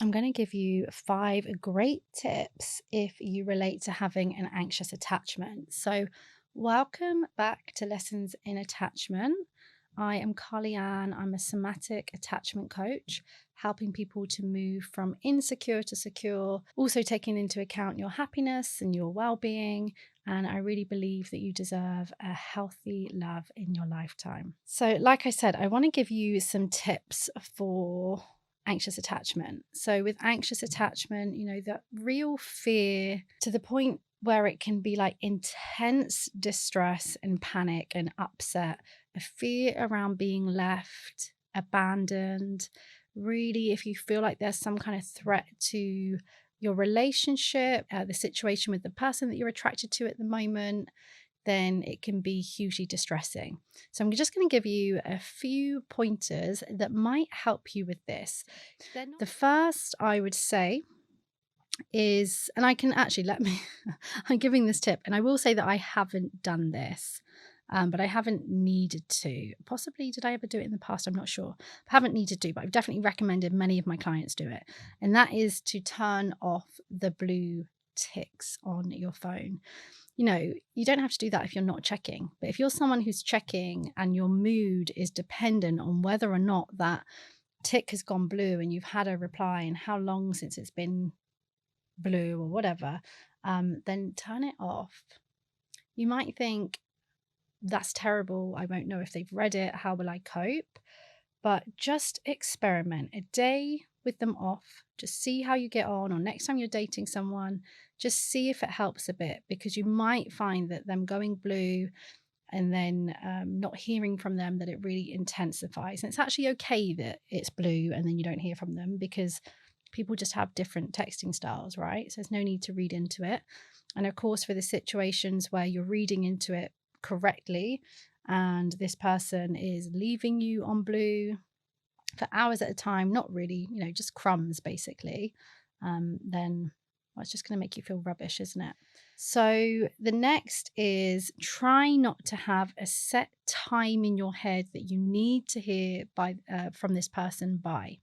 I'm going to give you 5 great tips if you relate to having an anxious attachment. So, welcome back to Lessons in Attachment. I am Carly Ann. I'm a somatic attachment coach, helping people to move from insecure to secure, also taking into account your happiness and your well being. And I really believe that you deserve a healthy love in your lifetime. So, like I said, I want to give you some tips for anxious attachment. So, with anxious attachment, the real fear to the point where it can be like intense distress and panic and upset, a fear around being left, abandoned. Really, if you feel like there's some kind of threat to your relationship, the situation with the person that you're attracted to at the moment, then it can be hugely distressing. So, I'm just going to give you a few pointers that might help you with this. The first I would say is, and I can actually I'm giving this tip, and I will say that I haven't done this. But I haven't needed to. Possibly, did I ever do it in the past? I'm not sure. I haven't needed to, but I've definitely recommended many of my clients do it. And that is to turn off the blue ticks on your phone. You don't have to do that if you're not checking. But if you're someone who's checking and your mood is dependent on whether or not that tick has gone blue and you've had a reply and how long since it's been blue or whatever, then turn it off. You might think, that's terrible. I won't know if they've read it. How will I cope? But just experiment a day with them off. Just see how you get on, or next time you're dating someone, just see if it helps a bit, because you might find that them going blue and then not hearing from them, that it really intensifies. And it's actually okay that it's blue and then you don't hear from them, because people just have different texting styles, right? So there's no need to read into it. And of course, for the situations where you're reading into it correctly and this person is leaving you on blue for hours at a time, not really, just crumbs basically, then well, it's just going to make you feel rubbish, isn't it? So the next is, try not to have a set time in your head that you need to hear from this person by.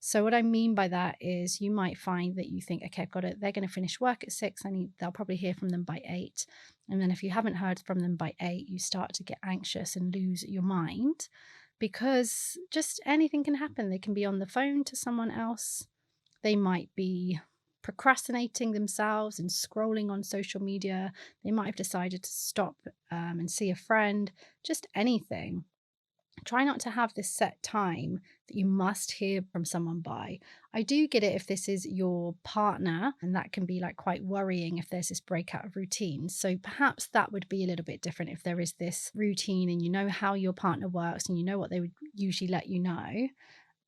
So what I mean by that is, you might find that you think, okay, I've got it. They're going to finish work at 6. They'll probably hear from them by 8. And then if you haven't heard from them by 8, you start to get anxious and lose your mind, because just anything can happen. They can be on the phone to someone else. They might be procrastinating themselves and scrolling on social media. They might have decided to stop and see a friend, just anything. Try not to have this set time that you must hear from someone by. I do get it if this is your partner, and that can be like quite worrying if there's this breakout of routine. So perhaps that would be a little bit different if there is this routine and you know how your partner works and you know what they would usually let you know.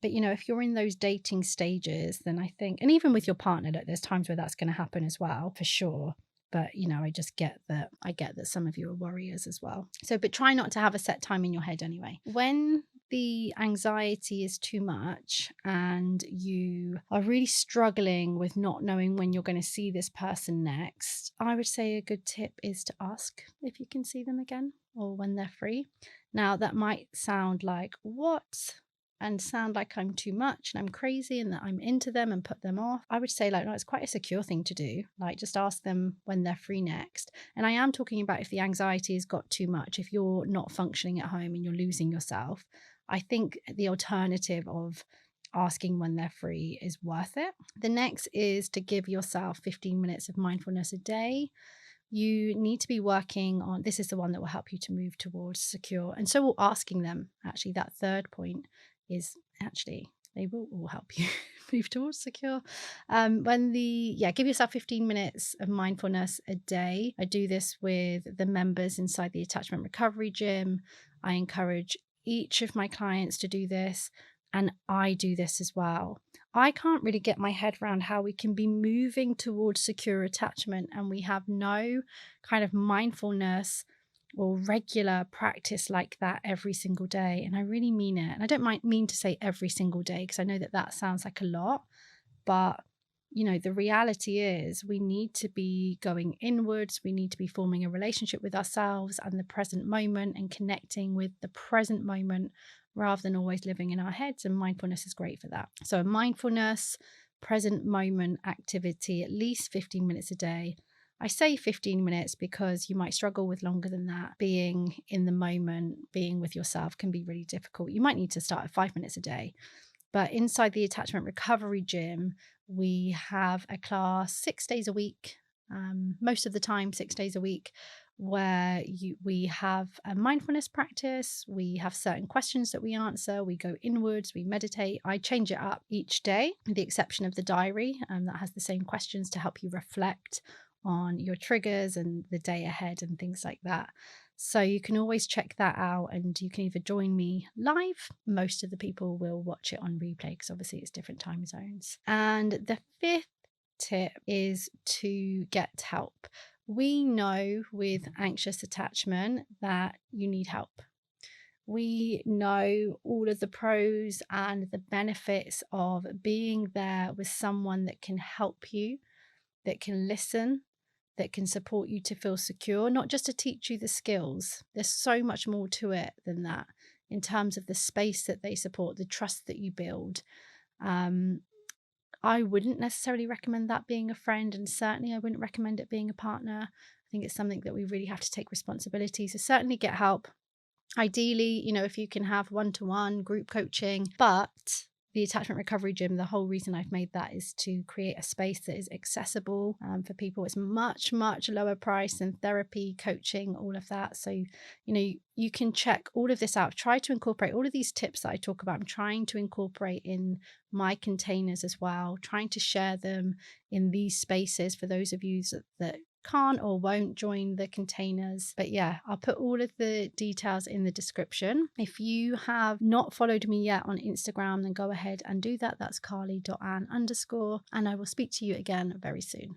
But if you're in those dating stages, then I think, and even with your partner, that there's times where that's going to happen as well, for sure. But I just get that. I get that some of you are worriers as well. So, but try not to have a set time in your head anyway. When the anxiety is too much and you are really struggling with not knowing when you're going to see this person next, I would say a good tip is to ask if you can see them again or when they're free. Now, that might sound like, what? And sound like I'm too much and I'm crazy and that I'm into them and put them off. I would say, no, it's quite a secure thing to do. Just ask them when they're free next. And I am talking about if the anxiety has got too much, if you're not functioning at home and you're losing yourself. I think the alternative of asking when they're free is worth it. The next is to give yourself 15 minutes of mindfulness a day. You need to be working on, this is the one that will help you to move towards secure. And so will asking them, actually, that third point is actually, they will all help you move towards secure. Give yourself 15 minutes of mindfulness a day. I do this with the members inside the Attachment Recovery Gym. I encourage each of my clients to do this, and I do this as well. I can't really get my head around how we can be moving towards secure attachment and we have no kind of mindfulness or regular practice like that every single day. And I really mean it. And I don't mean to say every single day, because I know that sounds like a lot, but the reality is we need to be going inwards. We need to be forming a relationship with ourselves and the present moment and connecting with the present moment rather than always living in our heads. And mindfulness is great for that. So mindfulness, present moment activity, at least 15 minutes a day. I say 15 minutes because you might struggle with longer than that. Being in the moment, being with yourself can be really difficult. You might need to start at 5 minutes a day. But inside the attachment recovery gym, we have a class 6 days a week, most of the time, 6 days a week, where we have a mindfulness practice. We have certain questions that we answer. We go inwards, we meditate. I change it up each day, with the exception of the diary that has the same questions to help you reflect on your triggers and the day ahead and things like that. So you can always check that out, and you can either join me live. Most of the people will watch it on replay because obviously it's different time zones. And the fifth tip is to get help. We know with anxious attachment that you need help. We know all of the pros and the benefits of being there with someone that can help you, that can listen, that can support you to feel secure, not just to teach you the skills. There's so much more to it than that in terms of the space that they support, the trust that you build. I wouldn't necessarily recommend that being a friend, and certainly I wouldn't recommend it being a partner. I think it's something that we really have to take responsibility. So certainly get help. Ideally, if you can have one-to-one group coaching, but the attachment recovery gym, the whole reason I've made that is to create a space that is accessible for people. It's much, much lower price than therapy, coaching, all of that. So, you can check all of this out. Try to incorporate all of these tips that I talk about. I'm trying to incorporate in my containers as well, trying to share them in these spaces for those of you that can't or won't join the containers. But yeah, I'll put all of the details in the description. If you have not followed me yet on Instagram, then go ahead and do that. That's carly.ann_, and I will speak to you again very soon.